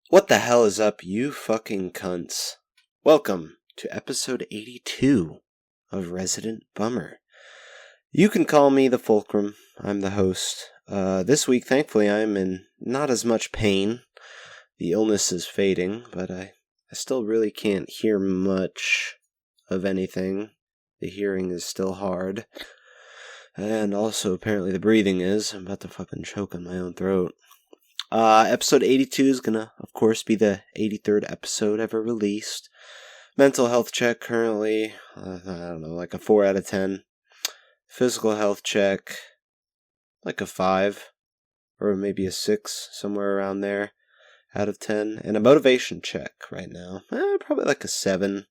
What the hell is up, you fucking cunts? Welcome to episode 82 of Resident Bummer. You can call me the Fulcrum. I'm the host. This week, thankfully, I'm in not as much pain. The illness is fading, but I still really can't hear much of anything. The hearing is still hard. And also, apparently, the breathing is. I'm about to fucking choke on my own throat. Episode 82 is gonna, of course, be the 83rd episode ever released. Mental health check currently, I don't know, like a 4 out of 10. Physical health check, like a 5, or maybe a 6, somewhere around there, out of 10. And a motivation check right now, probably like a 7,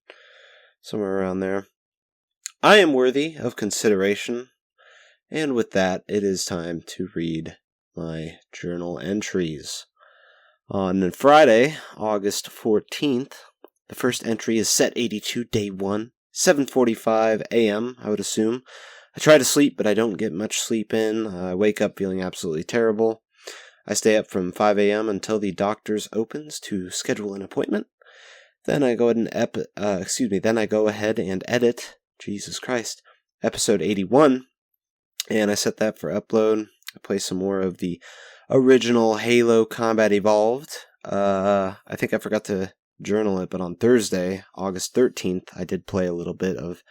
somewhere around there. I am worthy of consideration, and with that, it is time to read my journal entries. On Friday, August 14th, the first entry is set 82, day 1, 7:45 a.m., I would assume. I try to sleep, but I don't get much sleep in. I wake up feeling absolutely terrible. I stay up from 5 a.m. until the doctor's opens to schedule an appointment. Then I go ahead and edit, Jesus Christ, episode 81, and I set that for upload. I play some more of the original Halo Combat Evolved. I think I forgot to journal it, but on Thursday, August 13th, I did play a little bit of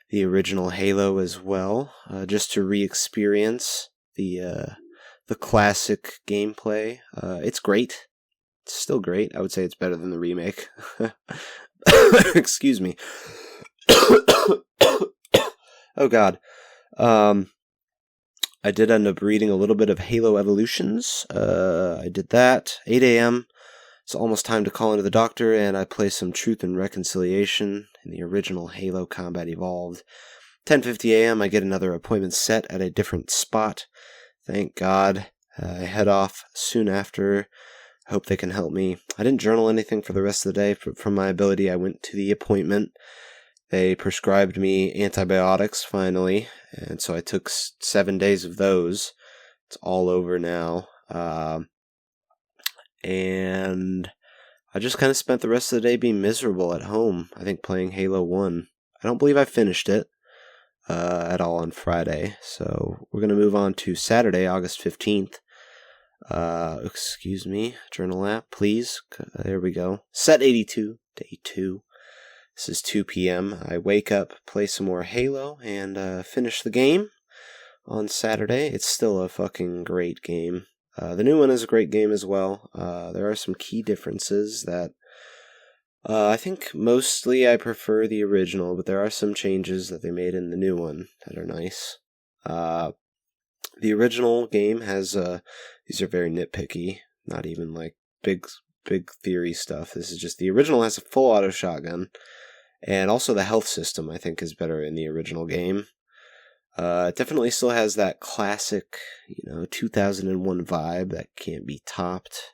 the original Halo as well, just to re-experience the classic gameplay. It's great. It's still great. I would say it's better than the remake. Excuse me. Oh God. I did end up reading a little bit of Halo Evolutions. I did that. 8 a.m. It's almost time to call into the doctor, and I play some Truth and Reconciliation in the original Halo Combat Evolved. 10:50 a.m. I get another appointment set at a different spot. Thank God. I head off soon after. Hope they can help me. I didn't journal anything for the rest of the day. From my ability, I went to the appointment. They prescribed me antibiotics, finally, and so I took 7 days of those. It's all over now. And I just kind of spent the rest of the day being miserable at home, I think playing Halo 1. I don't believe I finished it at all on Friday, so we're going to move on to Saturday, August 15th. Excuse me, journal app, please. There we go. Set 82, day 2. This is 2 p.m. I wake up, play some more Halo, and finish the game on Saturday. It's still a fucking great game. The new one is a great game as well. There are some key differences that I think mostly I prefer the original, but there are some changes that they made in the new one that are nice. The original game has, these are very nitpicky, not even like big theory stuff. This is just, the original has a full auto shotgun. And also the health system, I think, is better in the original game. It definitely still has that classic, 2001 vibe that can't be topped.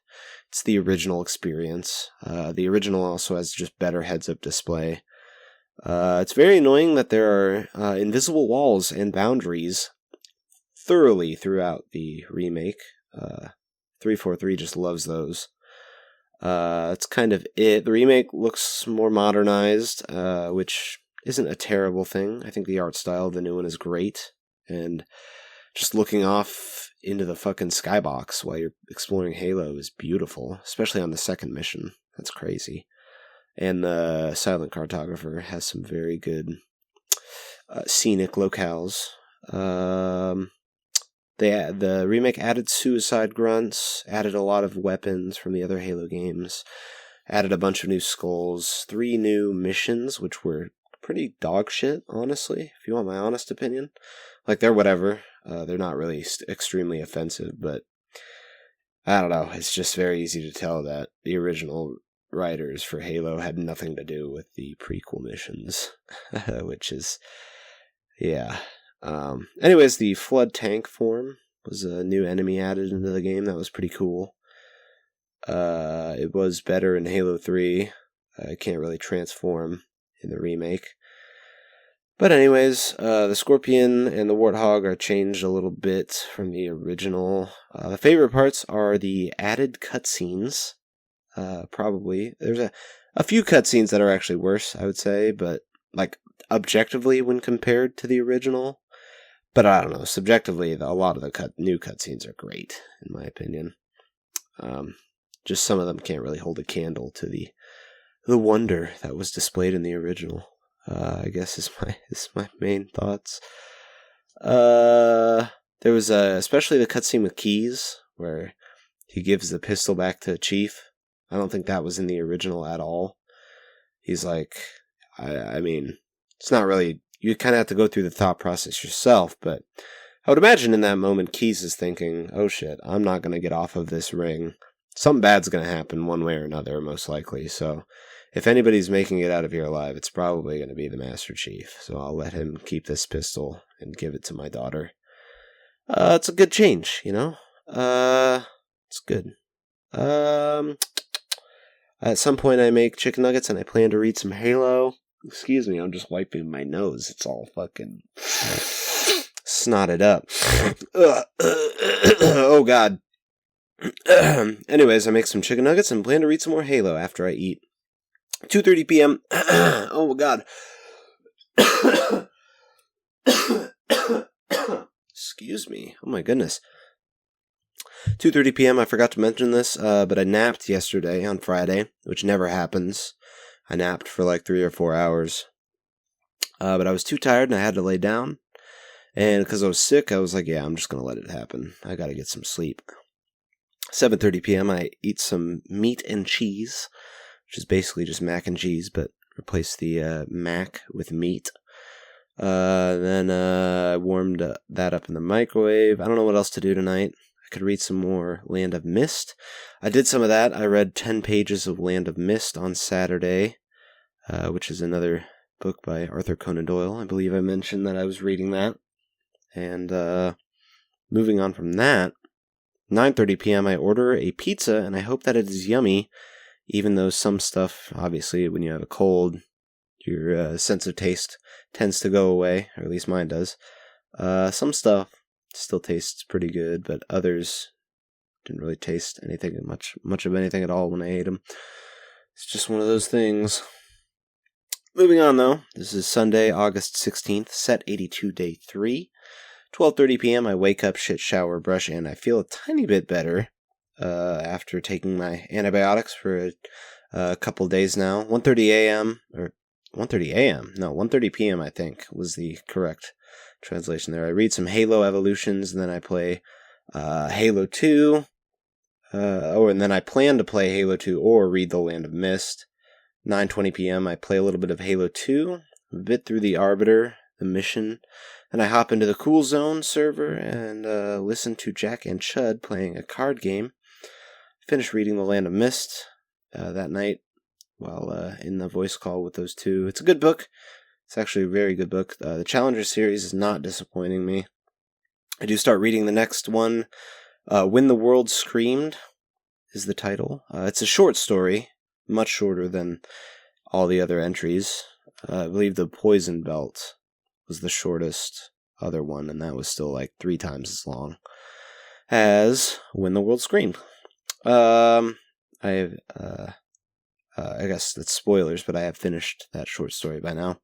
It's the original experience. The original also has just better heads-up display. It's very annoying that there are invisible walls and boundaries thoroughly throughout the remake. 343 just loves those. That's kind of it. The remake looks more modernized, which isn't a terrible thing. I think the art style of the new one is great, and just looking off into the fucking skybox while you're exploring Halo is beautiful, especially on the second mission. That's crazy. And the silent cartographer has some very good scenic locales. The remake added suicide grunts, added a lot of weapons from the other Halo games, added a bunch of new skulls, 3 new missions, which were pretty dog shit, honestly, if you want my honest opinion. Like, they're whatever. They're not really extremely offensive, but I don't know. It's just very easy to tell that the original writers for Halo had nothing to do with the prequel missions, which is, yeah. Anyways, the Flood Tank form was a new enemy added into the game. That was pretty cool. It was better in Halo 3. I can't really transform in the remake. But anyways, the Scorpion and the Warthog are changed a little bit from the original. The favorite parts are the added cutscenes. probably. There's a few cutscenes that are actually worse, I would say, but like objectively when compared to the original. But I don't know, subjectively, a lot of the new cutscenes are great, in my opinion. Just some of them can't really hold a candle to the wonder that was displayed in the original. I guess is my main thoughts. There was especially the cutscene with Keys, where he gives the pistol back to Chief. I don't think that was in the original at all. He's like, I mean, it's not really, you kind of have to go through the thought process yourself, but I would imagine in that moment Keys is thinking, oh shit, I'm not going to get off of this ring. Something bad's going to happen one way or another, most likely, so if anybody's making it out of here alive, it's probably going to be the Master Chief, so I'll let him keep this pistol and give it to my daughter. It's a good change, you know? It's good. At some point I make chicken nuggets and I plan to read some Halo. Excuse me, I'm just wiping my nose. It's all fucking snotted up. Oh god. Anyways, I make some chicken nuggets and plan to read some more Halo after I eat. 2:30 p.m. Oh god. Excuse me. Oh my goodness. 2:30 p.m. I forgot to mention this, but I napped yesterday on Friday, which never happens. I napped for like 3 or 4 hours. But I was too tired and I had to lay down. And because I was sick, I was like, yeah, I'm just going to let it happen. I got to get some sleep. 7:30 p.m. I eat some meat and cheese, which is basically just mac and cheese, but replace the mac with meat. Then I warmed that up in the microwave. I don't know what else to do tonight. I could read some more Land of Mist. I did some of that. I read 10 pages of Land of Mist on Saturday, which is another book by Arthur Conan Doyle. I believe I mentioned that I was reading that. And moving on from that, 9:30 p.m. I order a pizza, and I hope that it is yummy, even though some stuff, obviously, when you have a cold, your sense of taste tends to go away, or at least mine does. Some stuff still tastes pretty good, but others didn't really taste anything much of anything at all when I ate them. It's just one of those things. Moving on, though. This is Sunday, August 16th, set 82, day 3. 12:30 p.m. I wake up, shit, shower, brush, and I feel a tiny bit better after taking my antibiotics for a couple days now. 1:30 a.m. or 1:30 a.m. No, 1:30 p.m. I think was the correct translation there. I read some Halo Evolutions, and then I play Halo 2. And then I plan to play Halo 2 or read The Land of Mist. 9:20 p.m. I play a little bit of Halo 2, a bit through the Arbiter, the mission, and I hop into the Cool Zone server and listen to Jack and Chud playing a card game. Finish reading The Land of Mist that night while in the voice call with those two. It's a good book. It's actually a very good book. The Challenger series is not disappointing me. I do start reading the next one. When the World Screamed is the title. It's a short story, much shorter than all the other entries. I believe the Poison Belt was the shortest other one, and that was still like 3 times as long as When the World Screamed. I guess that's spoilers, but I have finished that short story by now.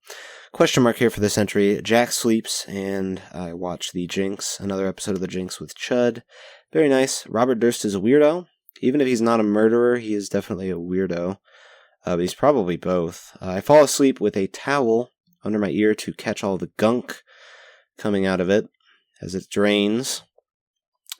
Question mark here for this entry. Jack sleeps, and I watch The Jinx, another episode of The Jinx with Chud. Very nice. Robert Durst is a weirdo. Even if he's not a murderer, he is definitely a weirdo. But he's probably both. I fall asleep with a towel under my ear to catch all the gunk coming out of it as it drains.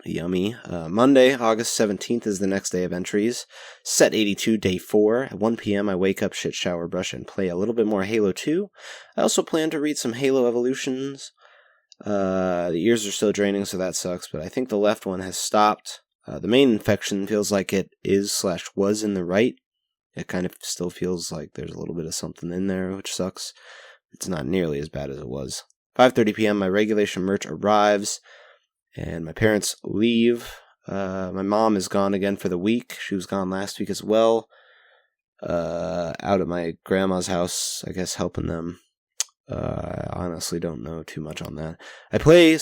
Yummy. Monday, August 17th is the next day of entries. Set 82, day 4. At 1 p.m. I wake up, shit, shower, brush, and play a little bit more Halo 2. I also plan to read some Halo Evolutions. The ears are still draining, so that sucks, but I think the left one has stopped. The main infection feels like it is/was in the right. It kind of still feels like there's a little bit of something in there, which sucks. It's not nearly as bad as it was. 5:30 p.m. my regulation merch arrives, and my parents leave. My mom is gone again for the week. She was gone last week as well. Out at my grandma's house, I guess, helping them. I honestly don't know too much on that. I play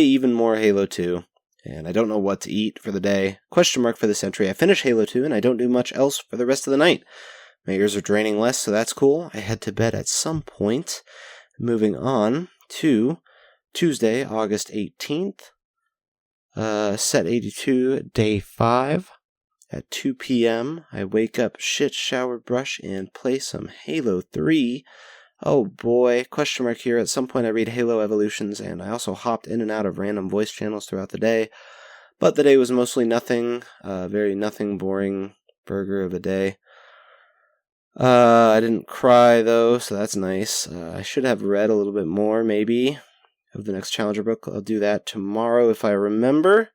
even more Halo 2, and I don't know what to eat for the day. Question mark for this entry. I finish Halo 2, and I don't do much else for the rest of the night. My ears are draining less, so that's cool. I head to bed at some point. Moving on to Tuesday, August 18th. Set 82, day 5. At 2 p.m., I wake up, shit, shower, brush, and play some Halo 3. Oh boy, question mark here. At some point I read Halo Evolutions, and I also hopped in and out of random voice channels throughout the day. But the day was mostly nothing, very nothing, boring burger of a day. I didn't cry though, so that's nice. I should have read a little bit more, maybe, of the next Challenger book. I'll do that tomorrow if I remember.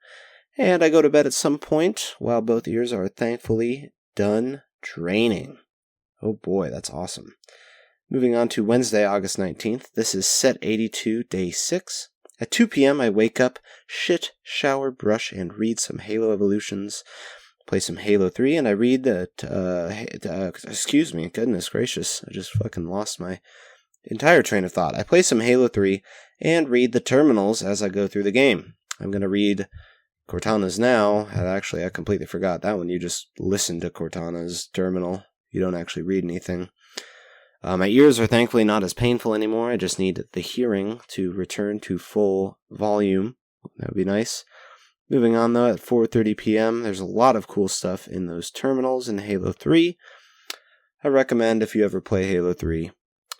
And I go to bed at some point while both ears are thankfully done draining. Oh boy, that's awesome. Moving on to Wednesday, August 19th. This is set 82, day 6. At 2 p.m., I wake up, shit, shower, brush, and read some Halo Evolutions. Play some Halo 3, and I read excuse me, goodness gracious, I just fucking lost my entire train of thought. I play some Halo 3 and read the terminals as I go through the game. I'm going to read Cortana's now. I completely forgot that one. You just listen to Cortana's terminal. You don't actually read anything. My ears are thankfully not as painful anymore. I just need the hearing to return to full volume. That would be nice. Moving on, though, at 4:30 p.m., there's a lot of cool stuff in those terminals in Halo 3. I recommend, if you ever play Halo 3,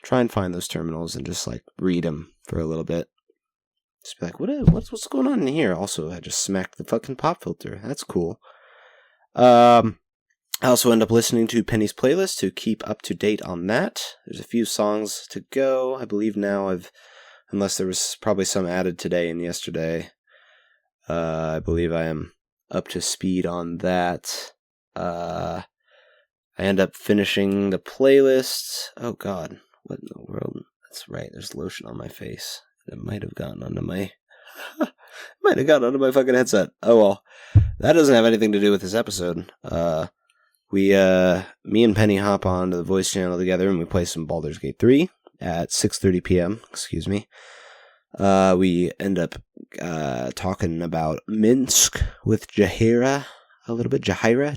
try and find those terminals and just, read them for a little bit. Just be like, what's going on in here? Also, I just smacked the fucking pop filter. That's cool. I also end up listening to Penny's playlist to keep up to date on that. There's a few songs to go. I believe now unless there was probably some added today and yesterday, I believe I am up to speed on that. I end up finishing the playlist. Oh god, what in the world? That's right, there's lotion on my face. It might have gotten onto my fucking headset. Oh well. That doesn't have anything to do with this episode. Me and Penny hop onto the voice channel together and we play some Baldur's Gate 3 at 6:30 p.m. Excuse me. We end up talking about Minsk with Jahira a little bit. Jahira,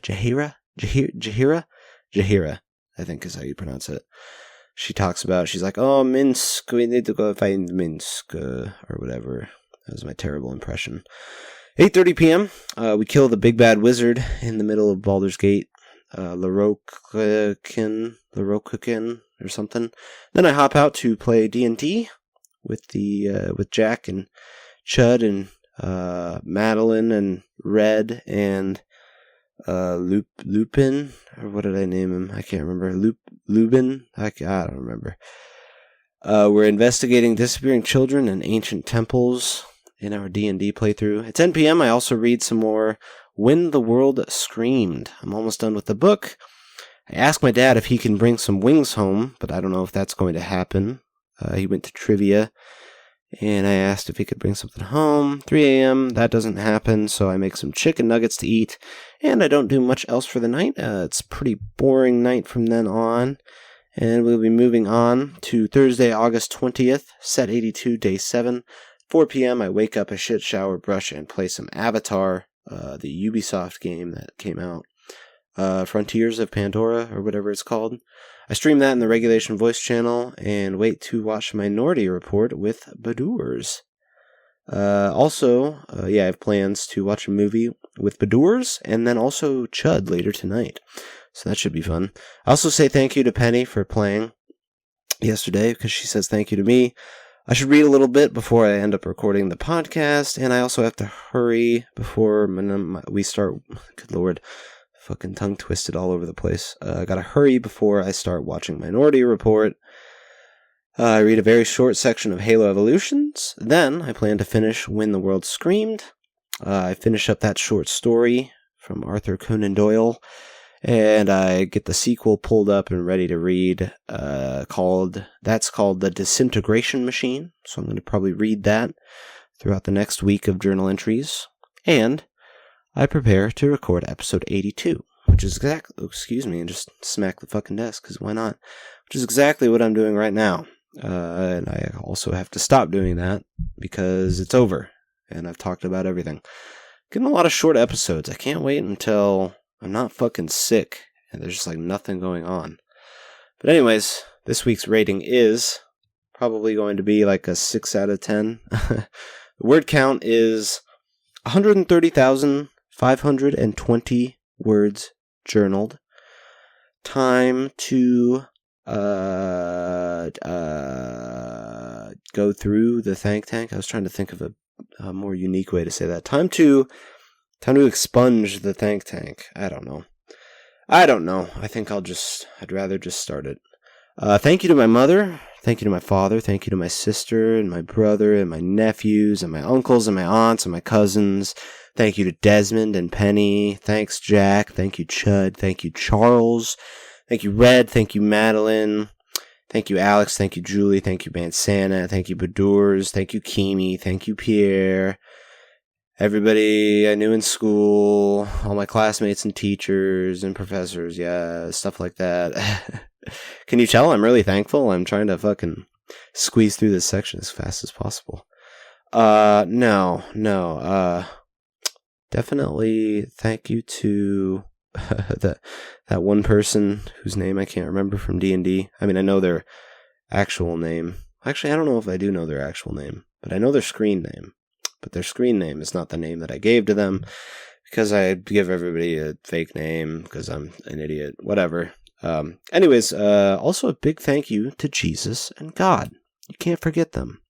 I think is how you pronounce it. She's like, oh, Minsk, we need to go find Minsk, or whatever. That was my terrible impression. 8:30 p.m., we kill the big bad wizard in the middle of Baldur's Gate, Larokukin, or something. Then I hop out to play D&D with Jack and Chud and Madeline and Red and Lupin, or what did I name him? I can't remember. Lubin? I don't remember. We're investigating disappearing children and ancient temples in our D&D playthrough. At 10 p.m., I also read some more When the World Screamed. I'm almost done with the book. I asked my dad if he can bring some wings home, but I don't know if that's going to happen. He went to trivia, and I asked if he could bring something home. 3 a.m., that doesn't happen, so I make some chicken nuggets to eat, and I don't do much else for the night. It's a pretty boring night from then on, and we'll be moving on to Thursday, August 20th, set 82, day 7. 4 p.m., I wake up, a shit, shower, brush, and play some Avatar, the Ubisoft game that came out. Frontiers of Pandora, or whatever it's called. I stream that in the Regulation Voice channel, and wait to watch Minority Report with Badurs. I have plans to watch a movie with Badurs, and then also Chud later tonight. So that should be fun. I also say thank you to Penny for playing yesterday, because she says thank you to me. I should read a little bit before I end up recording the podcast, and I also have to hurry before we start. Good lord. Fucking tongue twisted all over the place. I gotta hurry before I start watching Minority Report. I read a very short section of Halo Evolutions. Then I plan to finish When the World Screamed. I finish up that short story from Arthur Conan Doyle. And I get the sequel pulled up and ready to read. Called The Disintegration Machine. So I'm going to probably read that throughout the next week of journal entries. And I prepare to record episode 82, which is and just smack the fucking desk, because why not? Which is exactly what I'm doing right now. And I also have to stop doing that, because it's over, and I've talked about everything. getting a lot of short episodes. I can't wait until I'm not fucking sick and there's just like nothing going on. But anyways, this week's rating is probably going to be like a 6 out of 10. The word count is 130,520 words journaled. Time to go through the think tank. I was trying to think of a more unique way to say that. Time to expunge the think tank. I don't know. I think I'd rather just start it. Thank you to my mother. Thank you to my father. Thank you to my sister and my brother and my nephews and my uncles and my aunts and my cousins. Thank you to Desmond and Penny. Thanks, Jack. Thank you, Chud. Thank you, Charles. Thank you, Red. Thank you, Madeline. Thank you, Alex. Thank you, Julie. Thank you, Man Santa. Thank you, Badurs. Thank you, Kimi. Thank you, Pierre. Everybody I knew in school, all my classmates and teachers and professors, yeah, stuff like that. Can you tell I'm really thankful? I'm trying to fucking squeeze through this section as fast as possible. No. Definitely thank you to that one person whose name I can't remember from D&D. I mean, I know their actual name. Actually, I don't know if I do know their actual name, but I know their screen name. But their screen name is not the name that I gave to them because I give everybody a fake name because I'm an idiot. Whatever. Anyways, also a big thank you to Jesus and God. You can't forget them.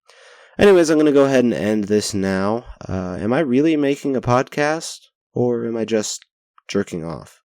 Anyways, I'm going to go ahead and end this now. Am I really making a podcast or am I just jerking off?